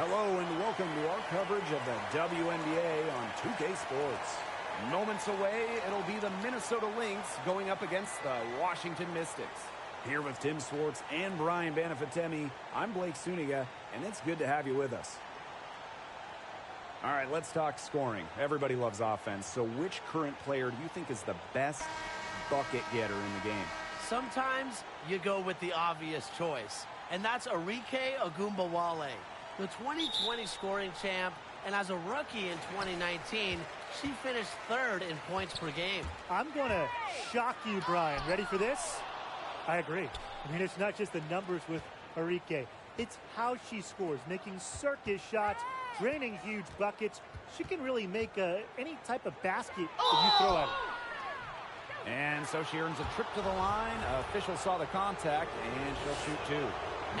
Hello and welcome to our coverage of the WNBA on 2K Sports. Moments away, it'll be the Minnesota Lynx going up against the Washington Mystics. Here with Tim Swartz and Brian Banafitemi, I'm Blake Suniga, and it's good to have you with us. All right, let's talk scoring. Everybody loves offense, so which current player do you think is the best bucket getter in the game? Sometimes you go with the obvious choice, and that's Arike Ogunbowale, the 2020 scoring champ, and as a rookie in 2019, she finished third in points per game. I'm going to shock you, Brian. Ready for this? I agree. I mean, it's not just the numbers with Arike. It's how she scores, making circus shots, draining huge buckets. She can really make any type of basket that you throw at her. And so she earns a trip to the line. Official saw the contact, and she'll shoot two.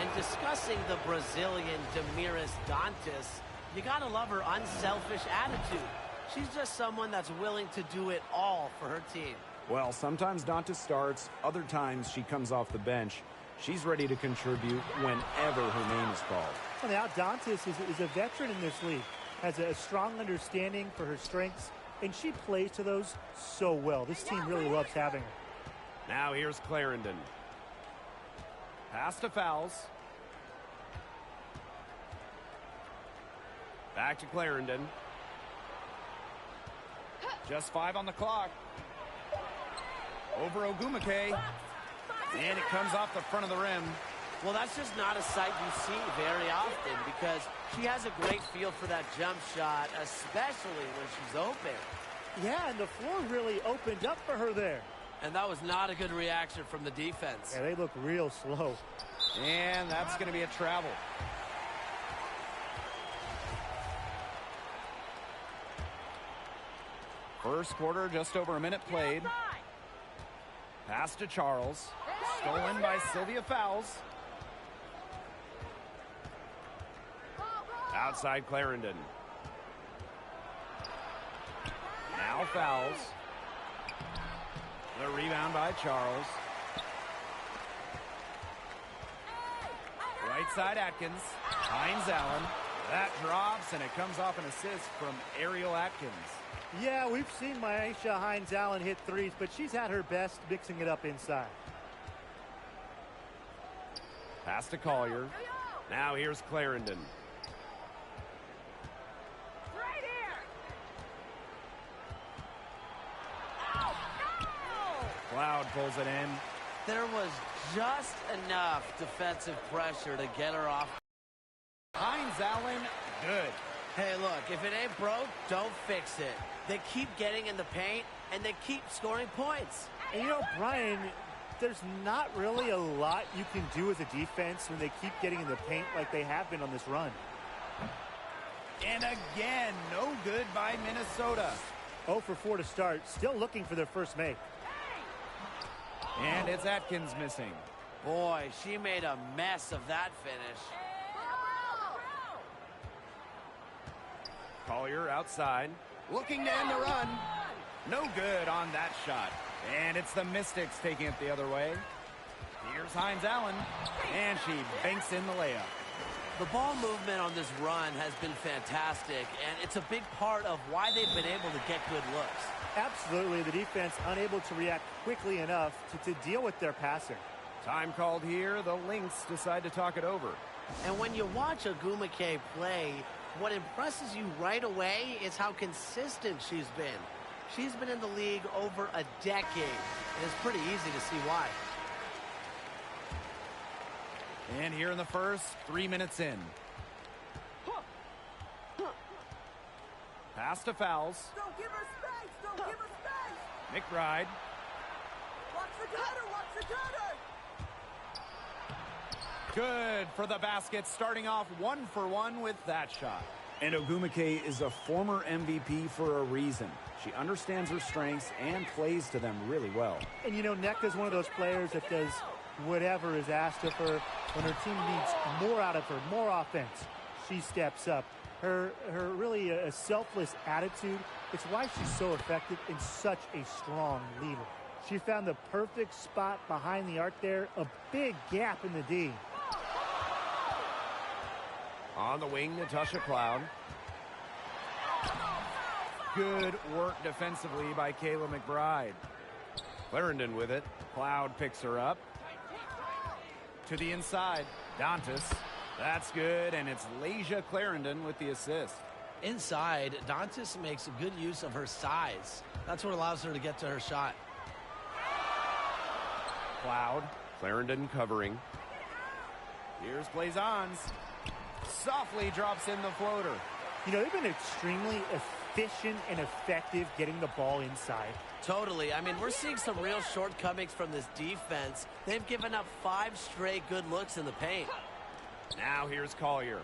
And discussing the Brazilian Damiris Dantas, you got to love her unselfish attitude. She's just someone that's willing to do it all for her team. Well, sometimes Dantas starts, other times she comes off the bench. She's ready to contribute whenever her name is called. Well, now Dantas is a veteran in this league, has a strong understanding for her strengths, and she plays to those so well. This team really loves having her. Now here's Clarendon. Pass to Fowles. Back to Clarendon. Just 5 on the clock. Over Ogumake. And it comes off the front of the rim. Well, that's just not a sight you see very often because she has a great feel for that jump shot, especially when she's open. Yeah, and the floor really opened up for her there. And that was not a good reaction from the defense. Yeah, they look real slow. And that's going to be a travel. First quarter, just over a minute played. Pass to Charles. Stolen by Sylvia Fowles. Outside Clarendon. Now Fowles. The rebound by Charles. Right side Atkins. Hines Allen. That drops, and it comes off an assist from Ariel Atkins. Yeah, we've seen Myisha Hines Allen hit threes, but she's had her best mixing it up inside. Pass to Collier. Now here's Clarendon. Right here. Cloud pulls it in. There was just enough defensive pressure to get her off. Hines Allen, good. Hey, look, if it ain't broke, don't fix it. They keep getting in the paint, and they keep scoring points. And you know, Brian, there's not really a lot you can do as a defense when they keep getting in the paint like they have been on this run. And again, no good by Minnesota. 0 for 4 to start, still looking for their first make. And it's Atkins missing. Boy, she made a mess of that finish. Collier outside, looking to end the run. No good on that shot. And it's the Mystics taking it the other way. Here's Hines Allen, and she banks in the layup. The ball movement on this run has been fantastic, and it's a big part of why they've been able to get good looks. Absolutely, the defense unable to react quickly enough to deal with their passing. Time called here. The Lynx decide to talk it over. And when you watch Ogumake play, what impresses you right away is how consistent she's been. She's been in the league over a decade, and it's pretty easy to see why. And here in the first, 3 minutes in. Pass to Fowles. Don't give her space. Don't give her space. McBride. Watch the cutter. Watch the cutter. Good for the basket, starting off 1 for 1 with that shot. And Ogumake is a former MVP for a reason. She understands her strengths and plays to them really well. And you know, Nneka's one of those players that does whatever is asked of her. When her team needs more out of her, more offense, she steps up. Her really a selfless attitude, it's why she's so effective and such a strong leader. She found the perfect spot behind the arc there, a big gap in the D. On the wing, Natasha Cloud. Good work defensively by Kayla McBride. Clarendon with it. Cloud picks her up. To the inside. Dantas. That's good, and it's Lasia Clarendon with the assist. Inside, Dantas makes good use of her size. That's what allows her to get to her shot. Cloud. Clarendon covering. Here's Blazons. Softly drops in the floater. You know, they've been extremely efficient and effective getting the ball inside. Totally. I mean, we're seeing some real shortcomings from this defense. They've given up 5 straight good looks in the paint. Now here's Collier.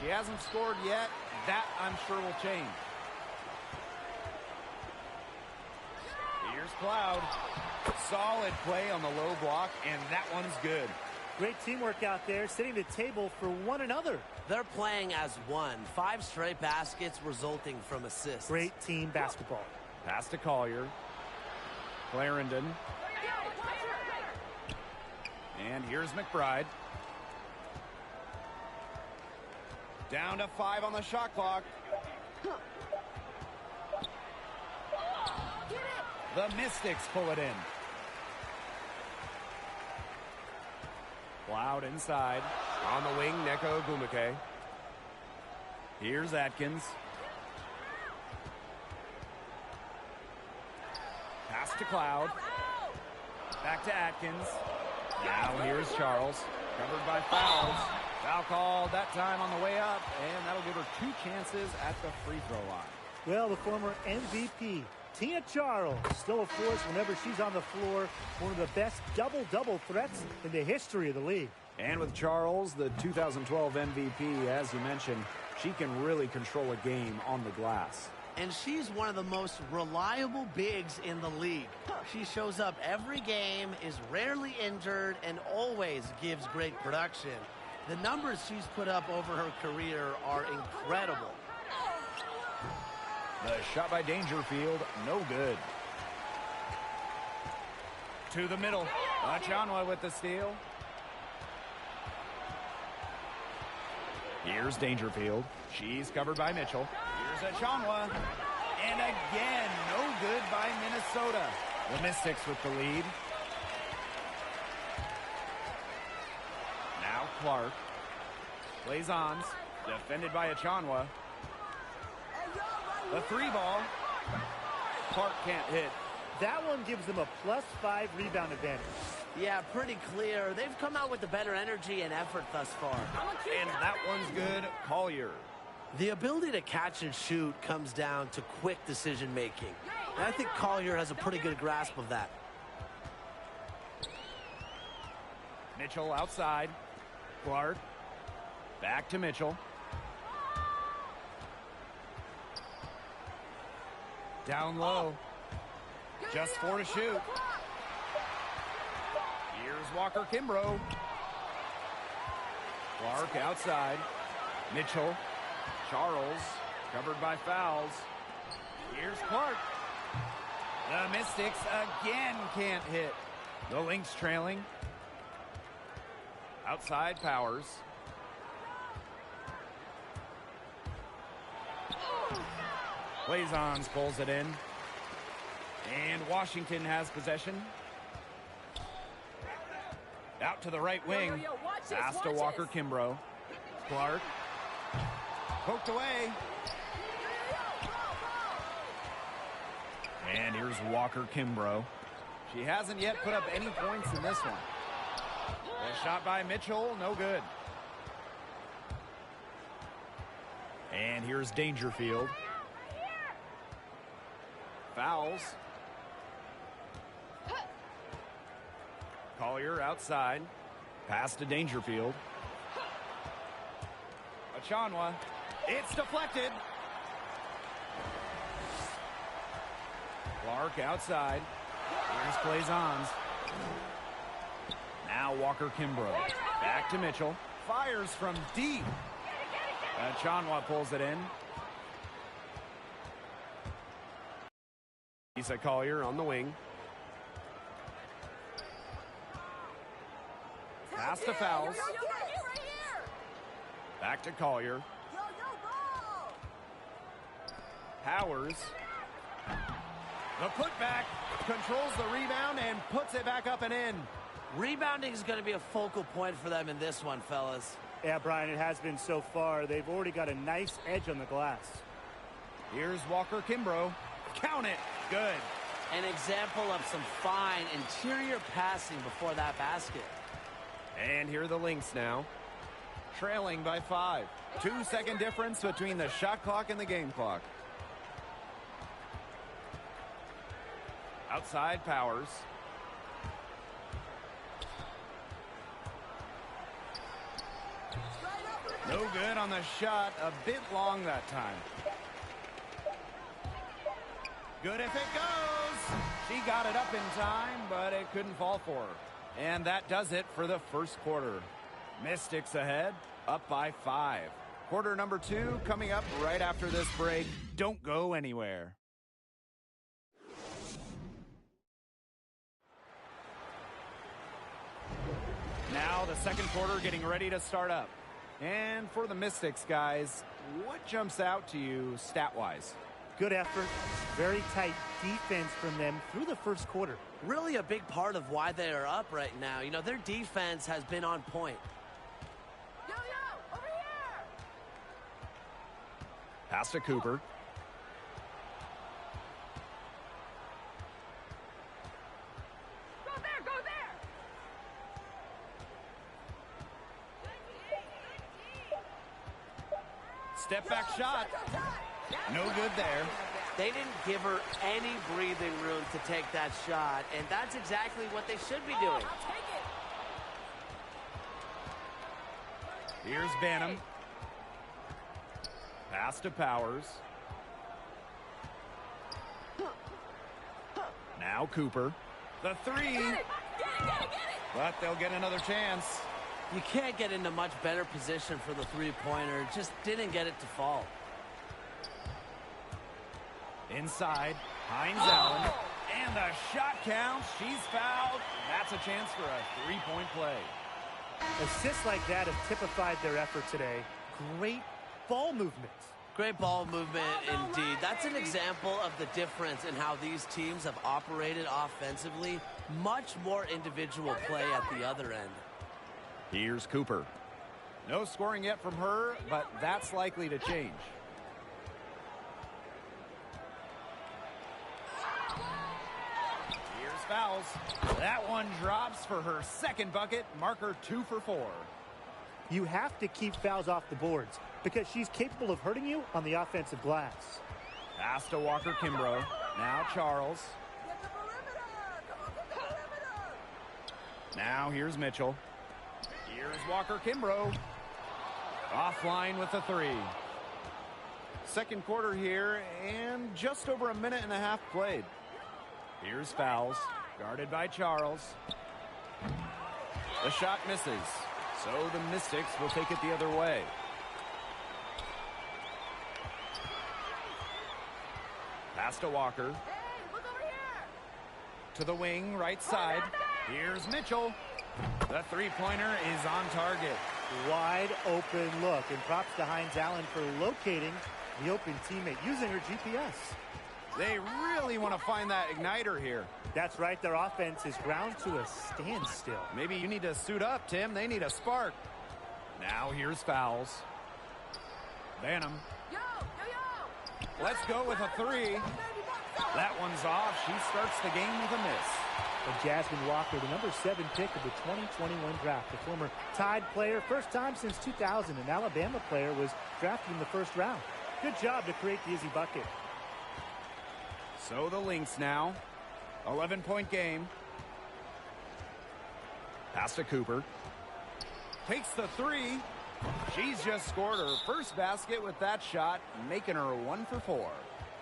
She hasn't scored yet. That, I'm sure, will change. Here's Cloud. Solid play on the low block, and that one's good. Great teamwork out there, setting the table for one another. They're playing as one. 5 straight baskets resulting from assists. Great team basketball. Pass to Collier. Clarendon. And here's McBride. Down to 5 on the shot clock. The Mystics pull it in. Cloud inside. On the wing, Neko Gumake. Here's Atkins. Pass to Cloud. Back to Atkins. Now here's Charles. Covered by fouls. Foul called that time on the way up, and that'll give her 2 chances at the free throw line. Well, the former MVP, Tina Charles, still a force whenever she's on the floor. One of the best double-double threats in the history of the league. And with Charles, the 2012 MVP, as you mentioned, she can really control a game on the glass. And she's one of the most reliable bigs in the league. She shows up every game, is rarely injured, and always gives great production. The numbers she's put up over her career are incredible. The shot by Dangerfield, no good. To the middle. Achanwa with the steal. Here's Dangerfield. She's covered by Mitchell. Here's Achanwa. And again, no good by Minnesota. The Mystics with the lead. Now Clark. Blazons. Defended by Achanwa. The 3 ball. Clark can't hit. That one gives them a +5 rebound advantage. Yeah, pretty clear. They've come out with the better energy and effort thus far. And that one's good. Collier. The ability to catch and shoot comes down to quick decision making. And I think Collier has a pretty good grasp of that. Mitchell outside. Clark. Back to Mitchell. Down low. Just 4 to shoot. Here's Walker Kimbrough. Clark outside. Mitchell. Charles. Covered by fouls. Here's Clark. The Mystics again can't hit. The Lynx trailing. Outside Powers. Blazons pulls it in. And Washington has possession. Out to the right wing. Pass to Walker Kimbrough. Clark. Poked away. And here's Walker Kimbrough. She hasn't yet put up any points in this one. The shot by Mitchell, no good. And here's Dangerfield. Fouls. Collier outside. Pass to Dangerfield. Achanwa. It's deflected. Clark outside. Here's Blazons. Now Walker Kimbrough. Back to Mitchell. Fires from deep. Achanwa pulls it in. Lisa Collier on the wing. Pass to Fouls. Back to Collier. Yo, ball! Powers. The putback. Controls the rebound and puts it back up and in. Rebounding is going to be a focal point for them in this one, fellas. Yeah, Brian, it has been so far. They've already got a nice edge on the glass. Here's Walker Kimbrough. Count it. Good. An example of some fine interior passing before that basket. And here are the Lynx now. Trailing by 5. 2-second difference between the shot clock and the game clock. Outside Powers. No good on the shot. A bit long that time. Good if it goes. She got it up in time, but it couldn't fall for her. And that does it for the first quarter. Mystics ahead, up by 5. Quarter number 2 coming up right after this break. Don't go anywhere. Now the second quarter getting ready to start up. And for the Mystics, guys, what jumps out to you stat-wise? Good effort, very tight defense from them through the first quarter. Really a big part of why they are up right now. You know, their defense has been on point. Yo, over here! Pass to Cooper. Go there! Step back shot. No good there. They didn't give her any breathing room to take that shot, and that's exactly what they should be doing. I'll take it! Here's Banham. Pass to Powers. Now Cooper. The 3. Get it! But they'll get another chance. You can't get into much better position for the three-pointer. Just didn't get it to fall. Inside, Hines Allen. And the shot counts. She's fouled. That's a chance for a 3-point play. Assists like that have typified their effort today. Great ball movement. Great ball movement indeed. That's an example of the difference in how these teams have operated offensively. Much more individual play at the other end. Here's Cooper. No scoring yet from her, but that's likely to change. Here's fouls. That one drops for her second bucket. Marker 2 for 4. You have to keep fouls off the boards because she's capable of hurting you on the offensive glass. Pass to Walker Kimbrough. Now Charles. Get the perimeter! Come on, get the perimeter! Now here's Mitchell. Here's Walker Kimbrough. Offline with the 3. Second quarter here, and just over a minute and a half played. Here's fouls. Guarded by Charles. The shot misses. So the Mystics will take it the other way. Pass to Walker. Hey, look over here! To the wing, right side. Here's Mitchell. The three-pointer is on target. Wide open look, and props to Hines Allen for locating the open teammate using her GPS. They really want to find that igniter here. That's right, their offense is ground to a standstill. Maybe you need to suit up, Tim. They need a spark. Now here's fouls. Banham. Yo! Let's go with a 3. That one's off. She starts the game with a miss. And Jasmine Walker, the number 7 pick of the 2021 draft, the former Tide player, first time since 2000, an Alabama player, was drafted in the first round. Good job to create the easy bucket. So the Lynx now. 11-point game. Pass to Cooper. Takes the 3. She's just scored her first basket with that shot, making her 1 for 4.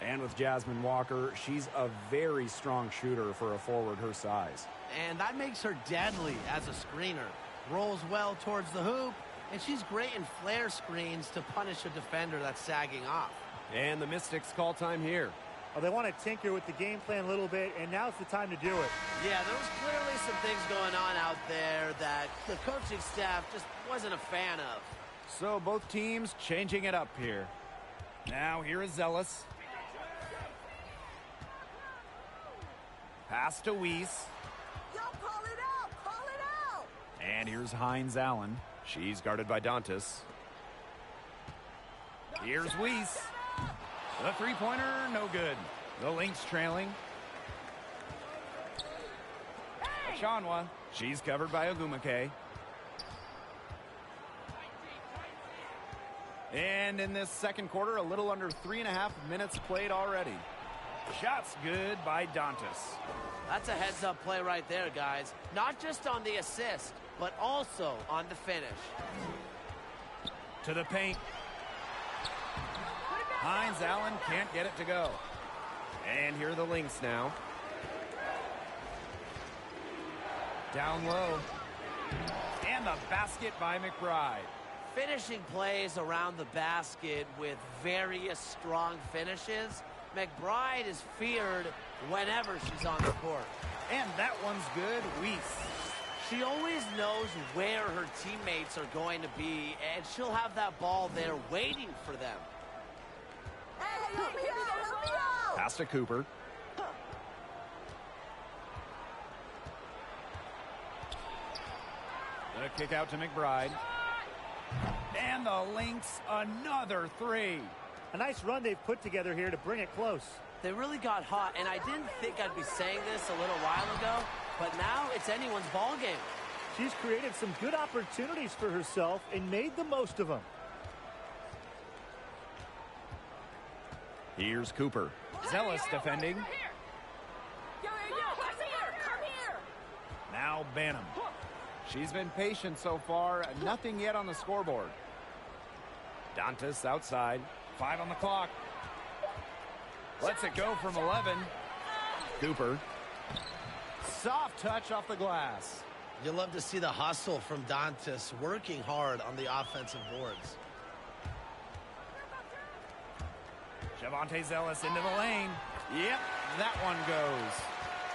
And with Jasmine Walker, she's a very strong shooter for a forward her size. And that makes her deadly as a screener. Rolls well towards the hoop, and she's great in flare screens to punish a defender that's sagging off. And the Mystics call time here. Well, they want to tinker with the game plan a little bit, and now's the time to do it. Yeah, there was clearly some things going on out there that the coaching staff just wasn't a fan of. So both teams changing it up here. Now here is Zealous. Pass to Weiss. Yo, call it out! Call it out! And here's Hines Allen. She's guarded by Dantas. Here's Weiss. The three-pointer, no good. The Lynx trailing. Achanwa. She's covered by Ogumake. And in this second quarter, a little under 3.5 minutes played already. Shots good by Dantas. That's a heads-up play right there, guys. Not just on the assist, but also on the finish. To the paint. Hines Allen can't get it to go. And here are the Lynx now. Down low. And the basket by McBride. Finishing plays around the basket with various strong finishes. McBride is feared whenever she's on the court. And that one's good. Weiss. She always knows where her teammates are going to be, and she'll have that ball there waiting for them. Hey, help me out! Help me out! Pass to Cooper. The kick out to McBride. And the Lynx, another three. A nice run they've put together here to bring it close. They really got hot, and I didn't think I'd be saying this a little while ago, but now it's anyone's ball game. She's created some good opportunities for herself and made the most of them. Here's Cooper. Zealous defending. Yo, come here! Come here! Now Banham. She's been patient so far. Nothing yet on the scoreboard. Dantas outside. 5 on the clock. Lets it go from 11. Cooper. Soft touch off the glass. You love to see the hustle from Dantas working hard on the offensive boards. Javonte Zealous into the lane. Yep, that one goes.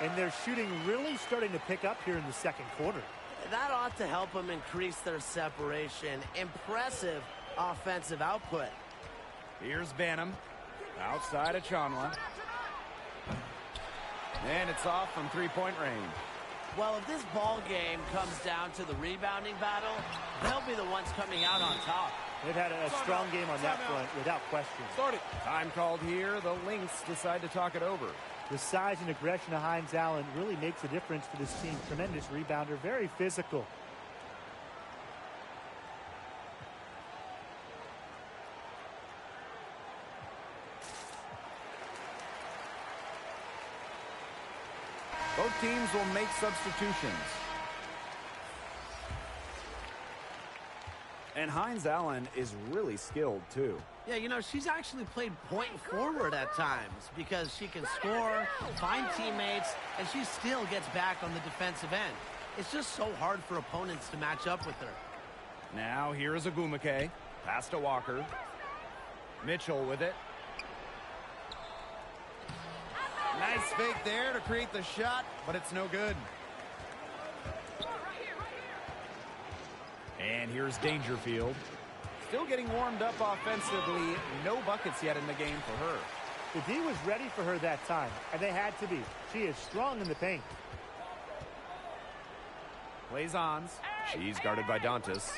And their shooting really starting to pick up here in the second quarter. That ought to help them increase their separation. Impressive offensive output. Here's Banham. Outside of Achanwa. And it's off from three-point range. Well, if this ball game comes down to the rebounding battle, they'll be the ones coming out on top. They've had a strong game on that front without question. Time called here. The Lynx decide to talk it over. The size and aggression of Hines Allen really makes a difference for this team. Tremendous rebounder, very physical. Both teams will make substitutions. And Hines Allen is really skilled, too. Yeah, you know, she's actually played point forward at times because she can score, find teammates, and she still gets back on the defensive end. It's just so hard for opponents to match up with her. Now here is Ogumake. Pass to Walker. Mitchell with it. Nice fake there to create the shot, but it's no good. And here's Dangerfield. Still getting warmed up offensively. No buckets yet in the game for her. The D was ready for her that time, and they had to be. She is strong in the paint. Plays on. She's guarded by Dantas.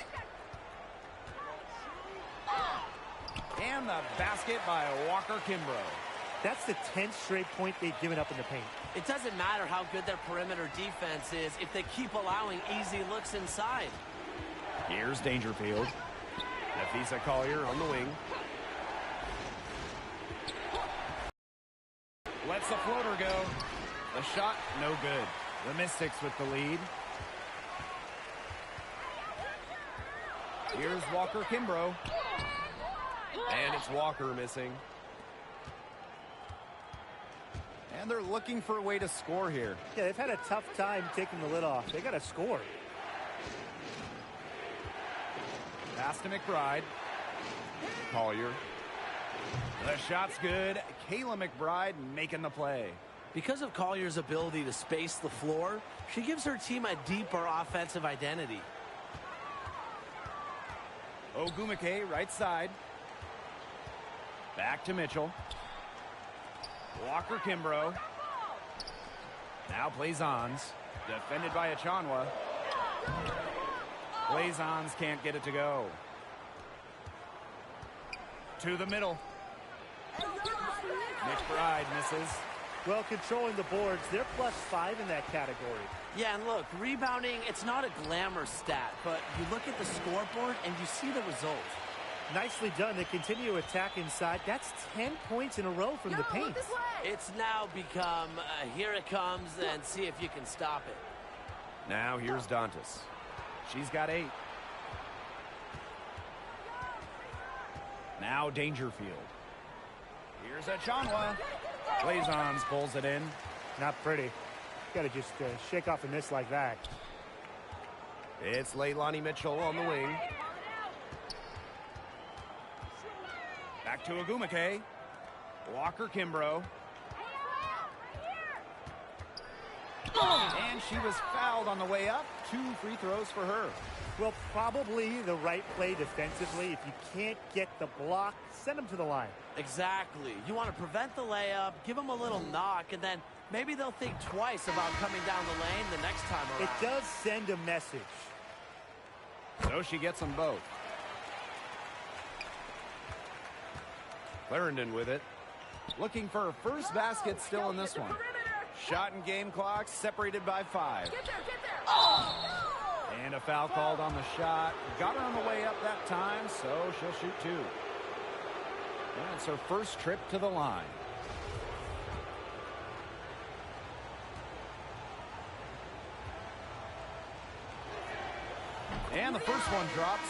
And the basket by Walker Kimbrough. That's the 10th straight point they've given up in the paint. It doesn't matter how good their perimeter defense is if they keep allowing easy looks inside. Here's Dangerfield. Nafisa Collier on the wing. Lets the floater go. The shot, no good. The Mystics with the lead. Here's Walker Kimbrough. And it's Walker missing. And they're looking for a way to score here. Yeah, they've had a tough time taking the lid off. They got to score. Pass to McBride. Collier. The shot's good. Kayla McBride making the play. Because of Collier's ability to space the floor, she gives her team a deeper offensive identity. Ogumike, right side. Back to Mitchell. Walker Kimbrough. Now Blazons. Defended by Achanwa. Blazons can't get it to go. To the middle. McBride misses. Well, controlling the boards, they're +5 in that category. Yeah, and look, rebounding, it's not a glamour stat, but you look at the scoreboard and you see the result. Nicely done. They continue to attack inside. That's 10 points in a row from the paint. It's now become, here it comes, and see if you can stop it. Now here's Dantas. She's got 8. Now Dangerfield. Here's Achanwa. Blazons pulls it in. Not pretty. Got to just shake off a miss like that. It's Leilani Mitchell on the wing. Back to Ogumike. Walker Kimbrough. And she was fouled on the way up. 2 free throws for her. Well, probably the right play defensively. If you can't get the block, send them to the line. Exactly. You want to prevent the layup, give them a little knock, and then maybe they'll think twice about coming down the lane the next time around. It does send a message. So she gets them both. Clarendon with it. Looking for her first basket still in this one. Shot and game clock separated by 5. Get there. And a foul called on the shot. Got her on the way up that time, so she'll shoot 2. And it's her first trip to the line. And the first one drops.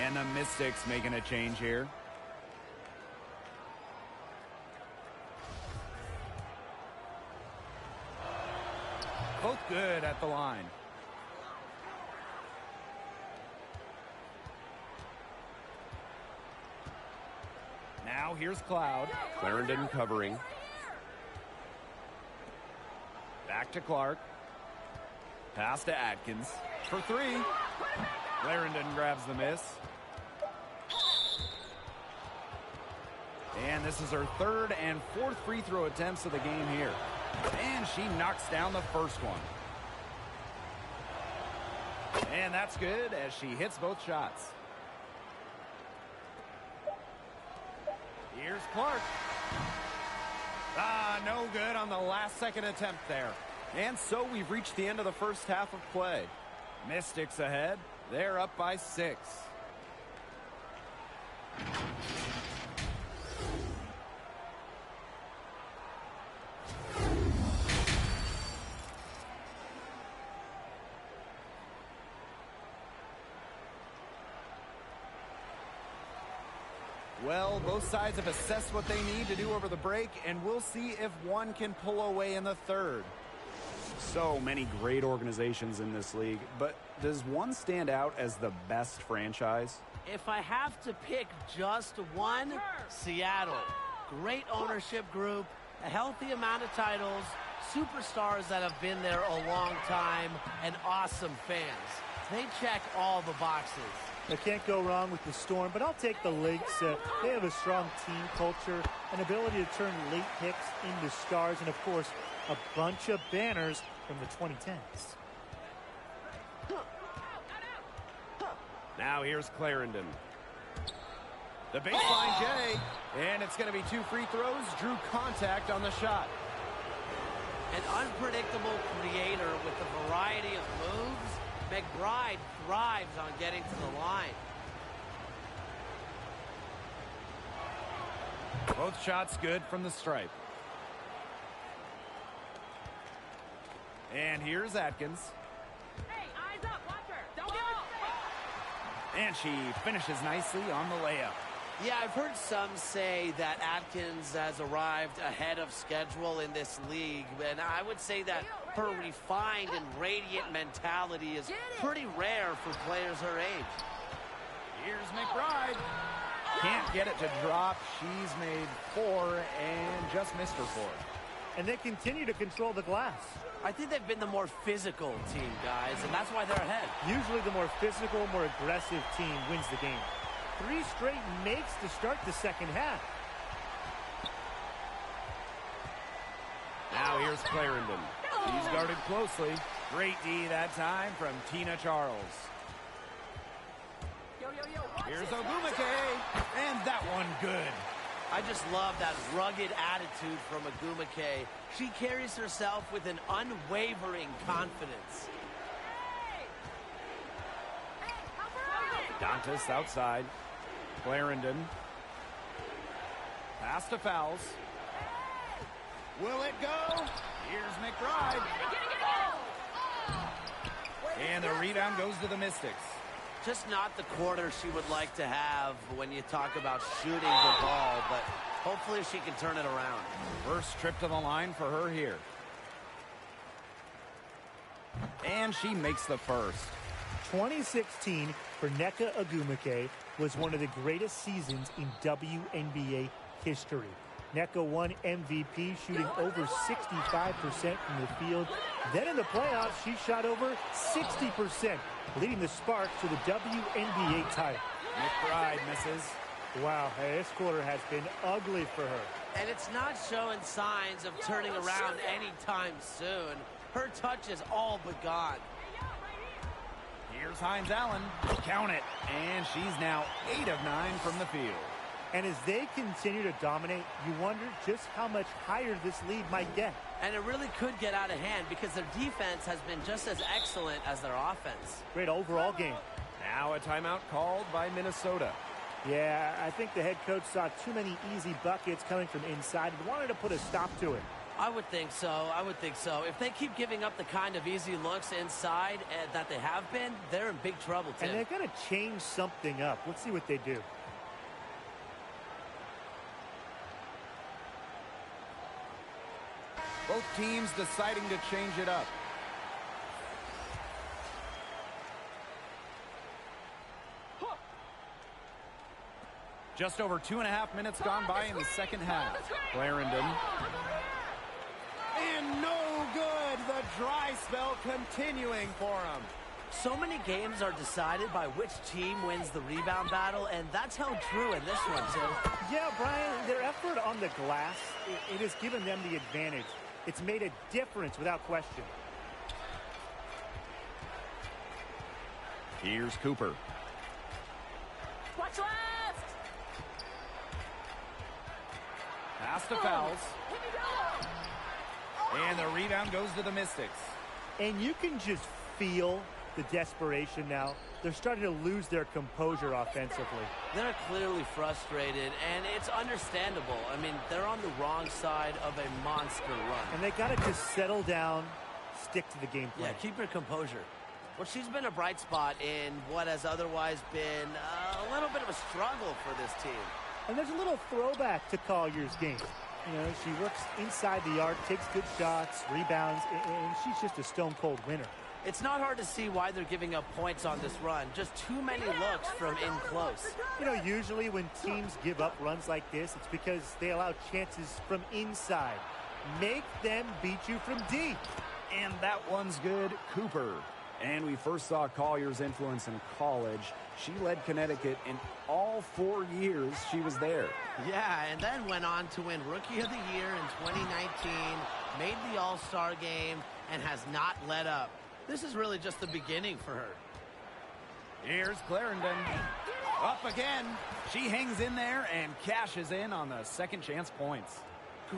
And the Mystics making a change here. Both good at the line. Now here's Cloud. Clarendon covering. Back to Clark. Pass to Atkins. For 3. Clarendon grabs the miss. And this is her 3rd and 4th free throw attempts of the game here. And she knocks down the first one. And that's good as she hits both shots. Here's Clark. No good on the last second attempt there. And so we've reached the end of the first half of play. Mystics ahead. They're up by 6. Well, both sides have assessed what they need to do over the break, and we'll see if one can pull away in the 3rd. So many great organizations in this league, but does one stand out as the best franchise? If I have to pick just one, Seattle. Great ownership group, a healthy amount of titles, superstars that have been there a long time, and awesome fans. They check all the boxes. They can't go wrong with the Storm, but I'll take the Lynx. They have a strong team culture, an ability to turn late picks into stars, and, of course, a bunch of banners from the 2010s. Now here's Clarendon. The baseline J, and it's going to be 2 free throws. Drew contact on the shot. An unpredictable creator with a variety of moves. McBride thrives on getting to the line. Both shots good from the stripe. And here's Atkins. Hey, eyes up, watch her. Don't give it. And she finishes nicely on the layup. Yeah, I've heard some say that Atkins has arrived ahead of schedule in this league, and I would say that her refined and radiant mentality is pretty rare for players her age. Here's McBride. Can't get it to drop. She's made 4 and just missed her 4. And they continue to control the glass. I think they've been the more physical team, guys, and that's why they're ahead. Usually the more physical, more aggressive team wins the game. 3 straight makes to start the second half. Now here's Clarendon. She's guarded closely. Great D that time from Tina Charles. Here's Ogumake, and that one good. I just love that rugged attitude from Ogumake. She carries herself with an unwavering confidence. Dantas outside. Clarendon. Pass to Fowles. Will it go? Here's McBride. And the rebound goes to the Mystics. Just not the quarter she would like to have when you talk about shooting the ball, but hopefully she can turn it around. First trip to the line for her here. And she makes the first. 2016 for Nneka Ogumake was one of the greatest seasons in WNBA history. Nneka won MVP, shooting over 65% from the field. Then in the playoffs, she shot over 60%, leading the Sparks to the WNBA title. McBride misses. Wow, hey, this quarter has been ugly for her. And it's not showing signs of turning around anytime soon. Her touch is all but gone. Here's Hines Allen. Count it. And she's now 8 of 9 from the field. And as they continue to dominate, you wonder just how much higher this lead might get. And it really could get out of hand because their defense has been just as excellent as their offense. Great overall game. Now a timeout called by Minnesota. Yeah, I think the head coach saw too many easy buckets coming from inside and wanted to put a stop to it. I would think so. I would think so. If they keep giving up the kind of easy looks inside that they have been, they're in big trouble, Tim. And they're going to change something up. Let's see what they do. Both teams deciding to change it up. Just over 2.5 minutes gone by in the second half. Clarendon. And no good. The dry spell continuing for him. So many games are decided by which team wins the rebound battle, and that's held true in this one, Tim. Yeah, Brian, their effort on the glass, it has given them the advantage. It's made a difference without question. Here's Cooper. Watch left. Pass to Fowles. And the rebound goes to the Mystics. And you can just feel the desperation now. They're starting to lose their composure offensively. They're clearly frustrated, and it's understandable. I mean, they're on the wrong side of a monster run. And they got to just settle down, stick to the game plan. Yeah, keep your composure. Well, she's been a bright spot in what has otherwise been a little bit of a struggle for this team. And there's a little throwback to Collier's game. You know, she works inside the arc, takes good shots, rebounds, and she's just a stone-cold winner. It's not hard to see why they're giving up points on this run. Just too many looks from in close. You know, usually when teams give up runs like this, it's because they allow chances from inside. Make them beat you from deep. And that one's good. Cooper. And we first saw Collier's influence in college. She led Connecticut in all 4 years she was there. Yeah, and then went on to win Rookie of the Year in 2019, made the All-Star game, and has not let up. This is really just the beginning for her. Here's Clarendon. Up again. She hangs in there and cashes in on the second chance points.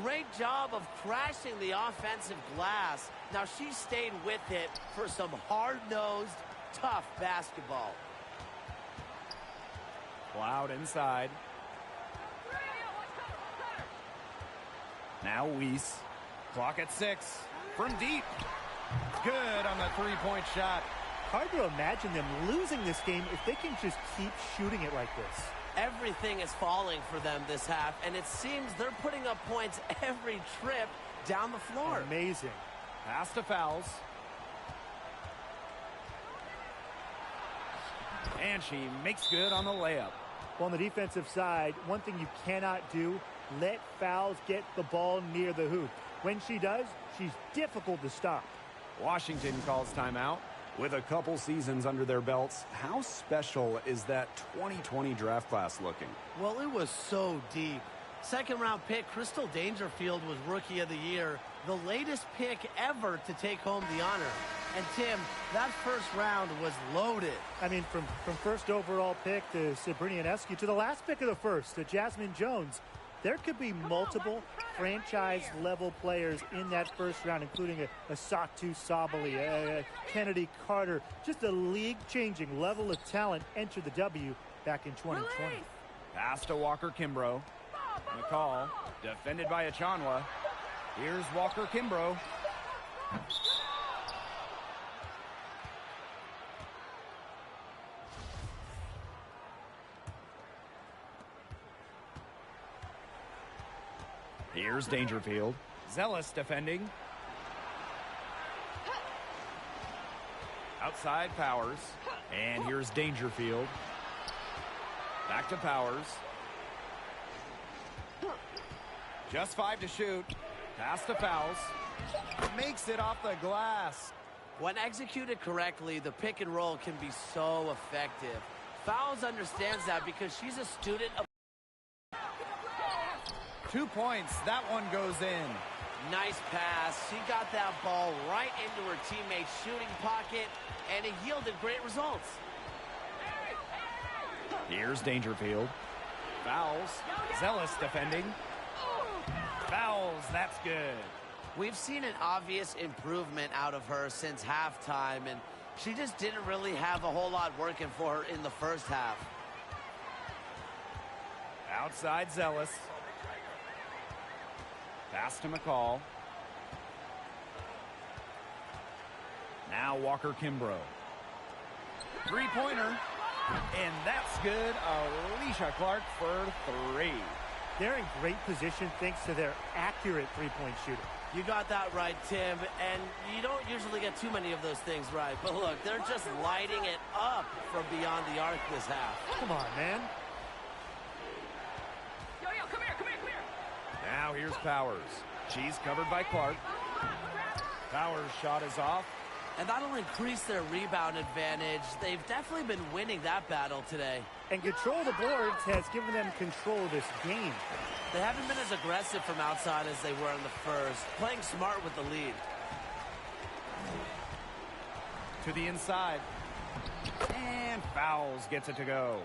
Great job of crashing the offensive glass. Now she stayed with it for some hard-nosed, tough basketball. Cloud inside. Now Weiss. Clock at 6. From deep. Good on the three-point shot. Hard to imagine them losing this game if they can just keep shooting it like this. Everything is falling for them this half, and it seems they're putting up points every trip down the floor. Amazing. Pass to Fowles. And she makes good on the layup. Well, on the defensive side, one thing you cannot do, let Fowles get the ball near the hoop. When she does, she's difficult to stop. Washington calls timeout. With a couple seasons under their belts, how special is that 2020 draft class looking? Well, it was so deep. Second-round pick Crystal Dangerfield was Rookie of the Year, the latest pick ever to take home the honor. And, Tim, that first round was loaded. I mean, from first overall pick to Sabrina Ionescu to the last pick of the first, to Jasmine Jones, there could be multiple franchise-level players in that first round, including a Satu Sabali, a Kennedy Carter. Just a league-changing level of talent entered the W back in 2020. Pass to Walker Kimbrough. McCall, defended by Achanwa. Here's Walker Kimbrough. Here's Dangerfield. Zealous defending. Outside Powers. And here's Dangerfield. Back to Powers. Just 5 to shoot. Pass to Fowles. Makes it off the glass. When executed correctly, the pick and roll can be so effective. Fowles understands that because she's a student of 2 points. That one goes in. nice pass. She got that ball right into her teammate's shooting pocket, and it yielded great results. Here's Dangerfield. Fouls. Zealous defending. Fouls. That's good. We've seen an obvious improvement out of her since halftime, and she just didn't really have a whole lot working for her in the first half. Outside Zealous. Pass to McCall. Now Walker Kimbrough. Three-pointer. And that's good. Alicia Clark for three. They're in great position thanks to their accurate three-point shooting. You got that right, Tim, and you don't usually get too many of those things right. But look, they're just lighting it up from beyond the arc this half. Come on, man. Yo, come here, come here, come here. Now here's Powers. She's covered by Clark. Powers' shot is off. And that'll increase their rebound advantage. They've definitely been winning that battle today. And control of the boards has given them control of this game. They haven't been as aggressive from outside as they were in the first, playing smart with the lead. To the inside. And Fouls gets it to go.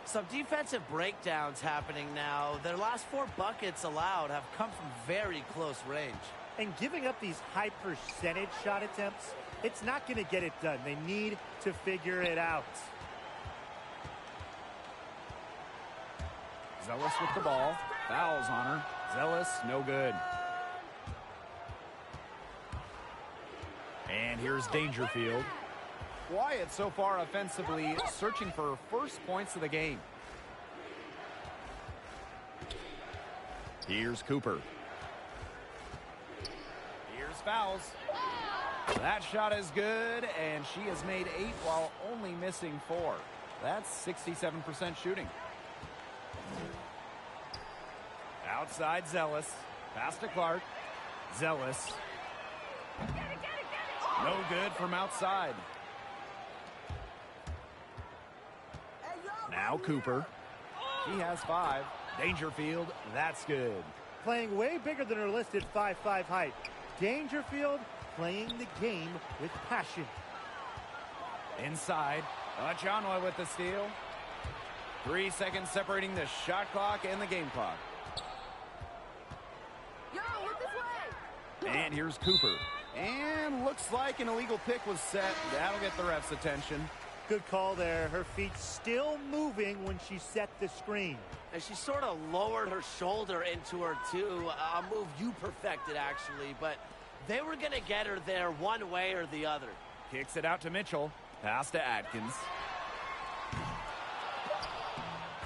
Some defensive breakdowns happening now. Their last 4 buckets allowed have come from very close range. And giving up these high percentage shot attempts, it's not going to get it done. They need to figure it out. Zealous with the ball. Fouls on her. Zealous, no good. And here's Dangerfield. Quiet so far offensively, searching for first points of the game. Here's Cooper. Here's Fouls. That shot is good, and she has made 8 while only missing 4. That's 67% shooting. Outside Zealous. Pass to Clark. Zealous. No good from outside. Now Cooper. She has 5. Dangerfield, that's good. Playing way bigger than her listed 5'5" height. Dangerfield playing the game with passion. Inside. Achanwa with the steal. 3 seconds separating the shot clock and the game clock. Yo, look this way. And here's Cooper. And looks like an illegal pick was set. That'll get the ref's attention. Good call there. Her feet still moving when she set the screen. And she sort of lowered her shoulder into her, too. A move you perfected, actually. But they were going to get her there one way or the other. Kicks it out to Mitchell. Pass to Atkins.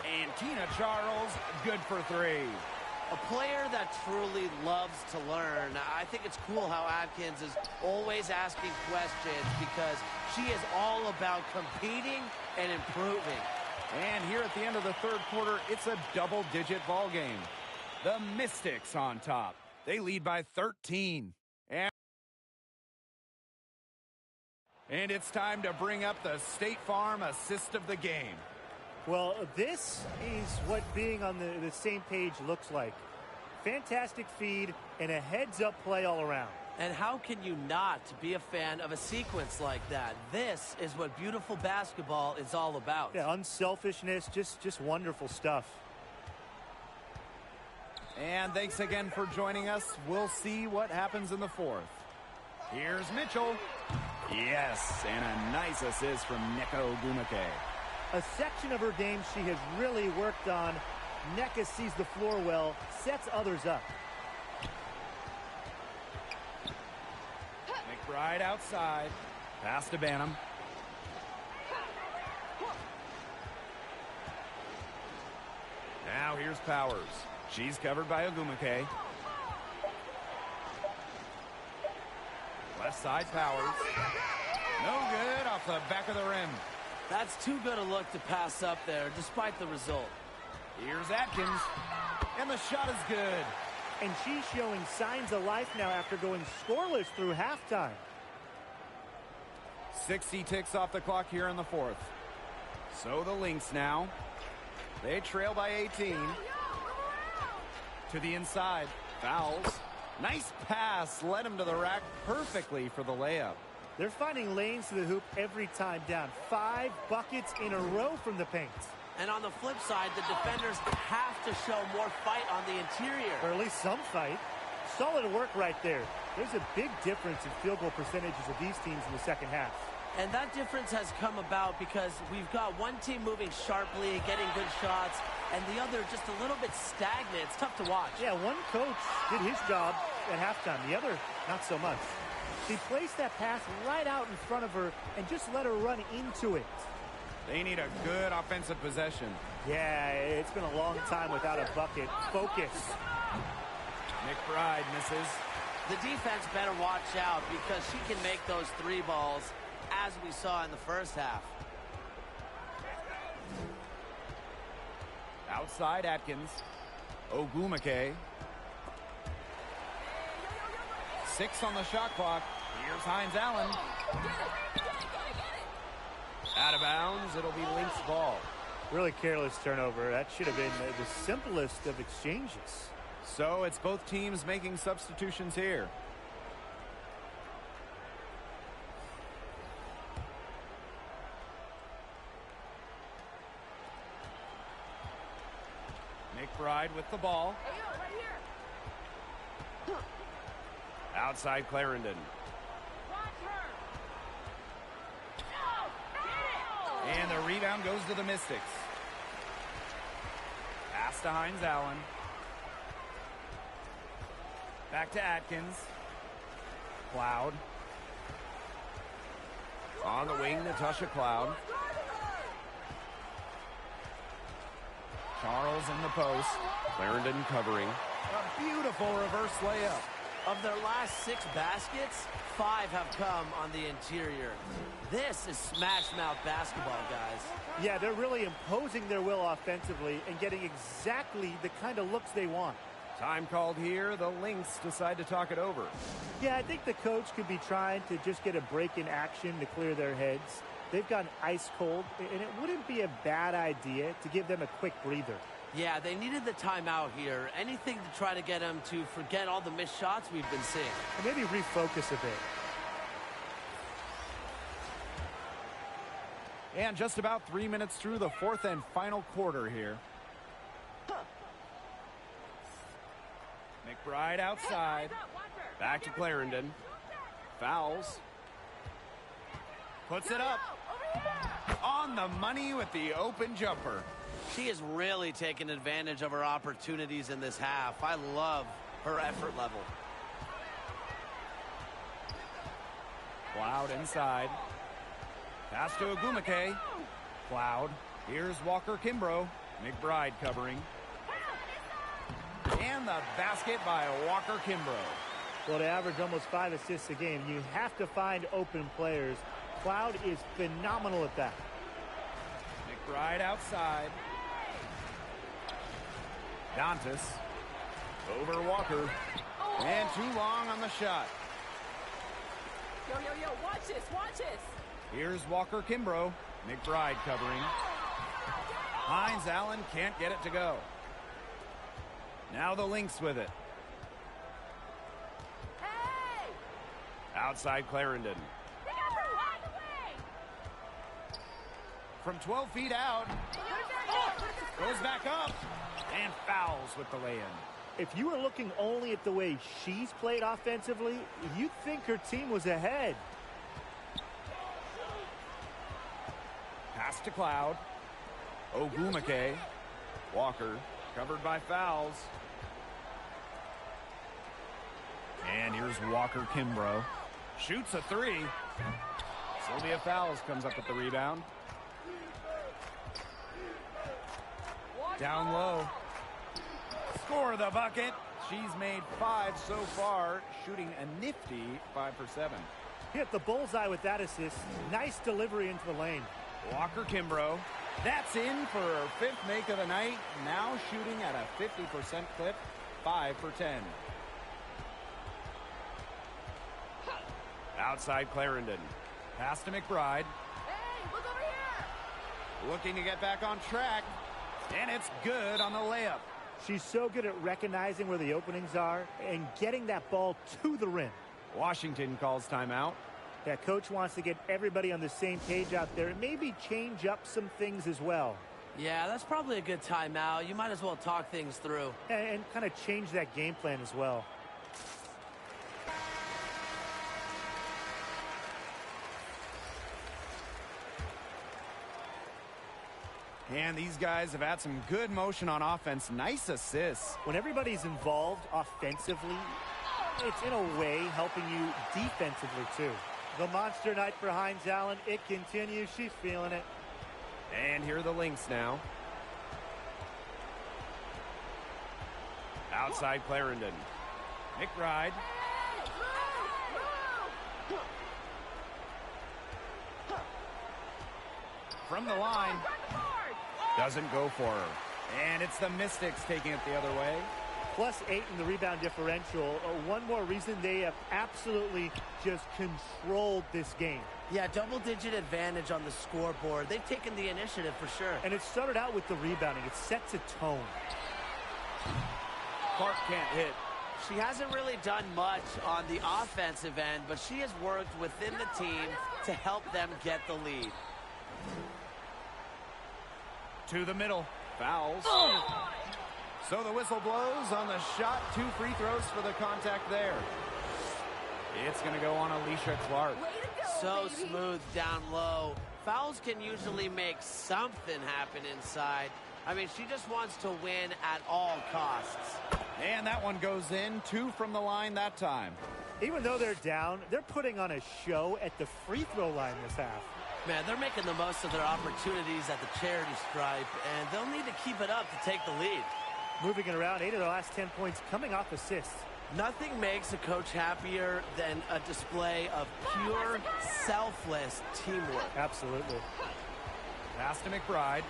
And Tina Charles, good for 3. A player that truly loves to learn. I think it's cool how Atkins is always asking questions because she is all about competing and improving. And here at the end of the third quarter, it's a double-digit ball game. The Mystics on top. They lead by 13. And it's time to bring up the State Farm assist of the game. Well, this is what being on the same page looks like. Fantastic feed and a heads-up play all around. And how can you not be a fan of a sequence like that? This is what beautiful basketball is all about. Yeah, unselfishness, just wonderful stuff. And thanks again for joining us. We'll see what happens in the fourth. Here's Mitchell. Yes, and a nice assist from Neko Ogumake. A section of her game she has really worked on. Neka sees the floor well, sets others up. McBride outside. Pass to Banham. Now here's Powers. She's covered by Ogumake. Left side Powers. No good off the back of the rim. That's too good a look to pass up there, despite the result. Here's Atkins. And the shot is good. And she's showing signs of life now after going scoreless through halftime. 60 ticks off the clock here in the fourth. So the Lynx now. They trail by 18. To the inside. Fouls. Nice pass. Led him to the rack perfectly for the layup. They're finding lanes to the hoop every time down. 5 buckets in a row from the paint. And on the flip side, the defenders have to show more fight on the interior. Or at least some fight. Solid work right there. There's a big difference in field goal percentages of these teams in the second half. And that difference has come about because we've got one team moving sharply, getting good shots, and the other just a little bit stagnant. It's tough to watch. Yeah, one coach did his job at halftime. The other, not so much. He placed that pass right out in front of her and just let her run into it. They need a good offensive possession. Yeah, it's been a long time without a bucket. Focus. McBride misses. The defense better watch out because she can make those 3 balls, as we saw in the first half. Outside Atkins. Ogumake. 6 on the shot clock. Here's Hines Allen. Out of bounds. It'll be Lynx ball. Really careless turnover. That should have been the simplest of exchanges. So it's both teams making substitutions here. McBride with the ball. Outside Clarendon. And the rebound goes to the Mystics. Pass to Hines Allen. Back to Atkins. Cloud. On the wing, Natasha Cloud. Charles in the post. Clarendon covering. A beautiful reverse layup. Of their last 6 baskets, 5 have come on the interior. This is smash-mouth basketball, guys. Yeah, they're really imposing their will offensively and getting exactly the kind of looks they want. Time called here. The Lynx decide to talk it over. Yeah, I think the coach could be trying to just get a break in action to clear their heads. They've gone ice cold, and it wouldn't be a bad idea to give them a quick breather. Yeah, they needed the timeout here. Anything to try to get them to forget all the missed shots we've been seeing. And maybe refocus a bit. And just about 3 minutes through the fourth and final quarter here. McBride outside. Back to Clarendon. Fouls. Puts it up. On the money with the open jumper. She is really taking advantage of her opportunities in this half. I love her effort level. Cloud inside. Pass to Ogumake. Cloud. Here's Walker Kimbrough. McBride covering. And the basket by Walker Kimbrough. Well, to average almost 5 assists a game, you have to find open players. Cloud is phenomenal at that. McBride outside. Dantas. Over Walker. And too long on the shot. Yo, yo, yo, watch this, watch this. Here's Walker Kimbrough. McBride covering. Hines Allen can't get it to go. Now the Lynx with it. Hey! Outside Clarendon. They got the right away! From 12 feet out. Goes back up. And fouls with the lay-in. If you were looking only at the way she's played offensively, you'd think her team was ahead. Pass to Cloud. Ogwumike. Walker covered by fouls. And here's Walker Kimbrough. Shoots a three. Sylvia Fowles comes up with the rebound. Down low. Score the bucket. She's made 5 so far, shooting a nifty 5 for 7. Hit the bullseye with that assist. Nice delivery into the lane. Walker Kimbrough. That's in for her 5th make of the night. Now shooting at a 50% clip, 5 for 10. Outside Clarendon. Pass to McBride. Hey, look over here! Looking to get back on track. And it's good on the layup. She's so good at recognizing where the openings are and getting that ball to the rim. Washington calls timeout. Yeah, coach wants to get everybody on the same page out there and maybe change up some things as well. Yeah, that's probably a good timeout. You might as well talk things through. And kind of change that game plan as well. And these guys have had some good motion on offense. Nice assists. When everybody's involved offensively, it's in a way helping you defensively too. The monster night for Hines Allen. It continues. She's feeling it. And here are the Lynx now. Outside Clarendon. McBride. From the line. Doesn't go for her. And it's the Mystics taking it the other way. +8 in the rebound differential. One more reason they have absolutely just controlled this game. Yeah, double-digit advantage on the scoreboard. They've taken the initiative for sure. And it started out with the rebounding. It sets a tone. Clark can't hit. She hasn't really done much on the offensive end, but she has worked within the team to help them get the lead. To the middle. Fouls. So the whistle blows on the shot. 2 free throws for the contact there. It's going to go on Alicia Clark. So smooth down low. Fouls can usually make something happen inside. I mean, she just wants to win at all costs. And that one goes in. 2 from the line that time. Even though they're down, they're putting on a show at the free throw line this half. Man, they're making the most of their opportunities at the charity stripe, and they'll need to keep it up to take the lead. Moving it around, 8 of the last 10 points coming off assists. Nothing makes a coach happier than a display of pure, selfless teamwork. Absolutely. Pass to McBride.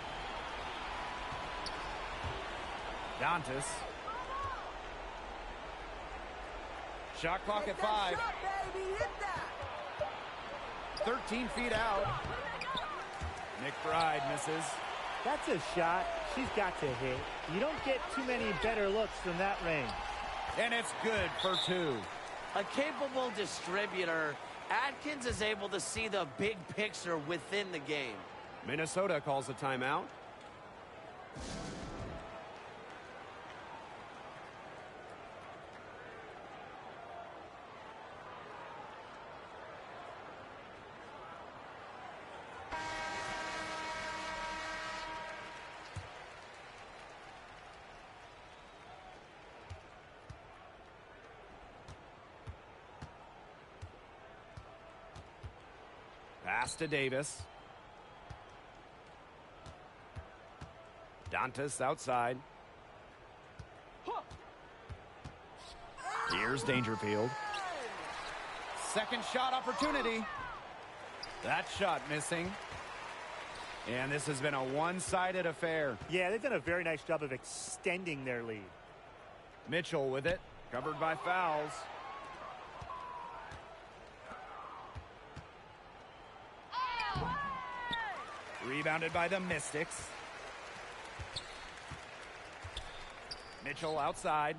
Dantas. Shot clock at 5. 13 feet out. McBride misses. That's a shot she's got to hit. You don't get too many better looks from that range. And it's good for 2. A capable distributor, Atkins is able to see the big picture within the game. Minnesota calls a timeout. Pass to Davis. Dantas outside. Here's Dangerfield. Second shot opportunity. That shot missing. And this has been a one-sided affair. Yeah, they've done a very nice job of extending their lead. Mitchell with it. Covered by fouls. Rebounded by the Mystics. Mitchell outside.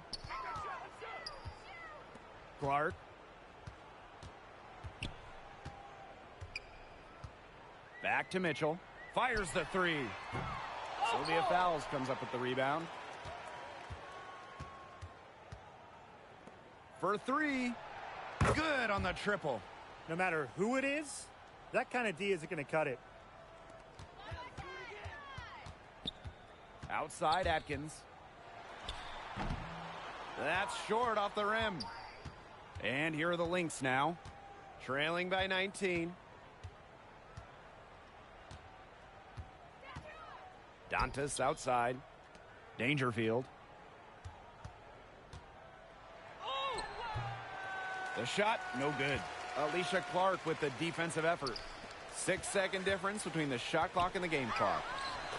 Clark. Back to Mitchell. Fires the three. Sylvia Fowles comes up with the rebound. For three. Good on the triple. No matter who it is, that kind of D isn't going to cut it. Outside Atkins. That's short off the rim. And here are the Lynx now. Trailing by 19. Dantas outside. Dangerfield. The shot, no good. Alicia Clark with the defensive effort. 6-second difference between the shot clock and the game clock.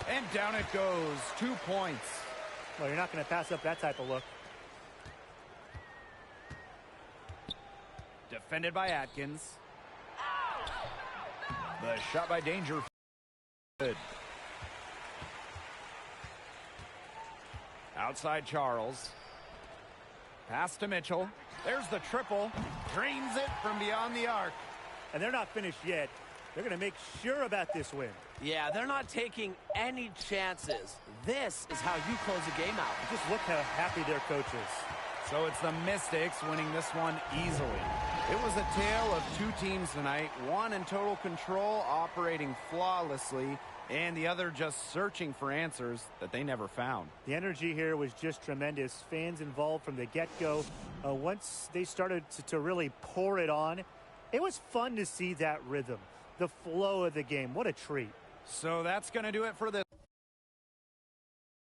And down it goes. 2 points. Well, you're not going to pass up that type of look. Defended by Atkins. The shot by Dangerfield. Good. Outside Charles. Pass to Mitchell. There's the triple. Drains it from beyond the arc. And they're not finished yet. They're going to make sure about this win. Yeah, they're not taking any chances. This is how you close a game out. Just look how happy their coach is. So it's the Mystics winning this one easily. It was a tale of two teams tonight, one in total control, operating flawlessly, and the other just searching for answers that they never found. The energy here was just tremendous. Fans involved from the get-go. Once they started to really pour it on, it was fun to see that rhythm, the flow of the game. What a treat. So that's going to do it for this.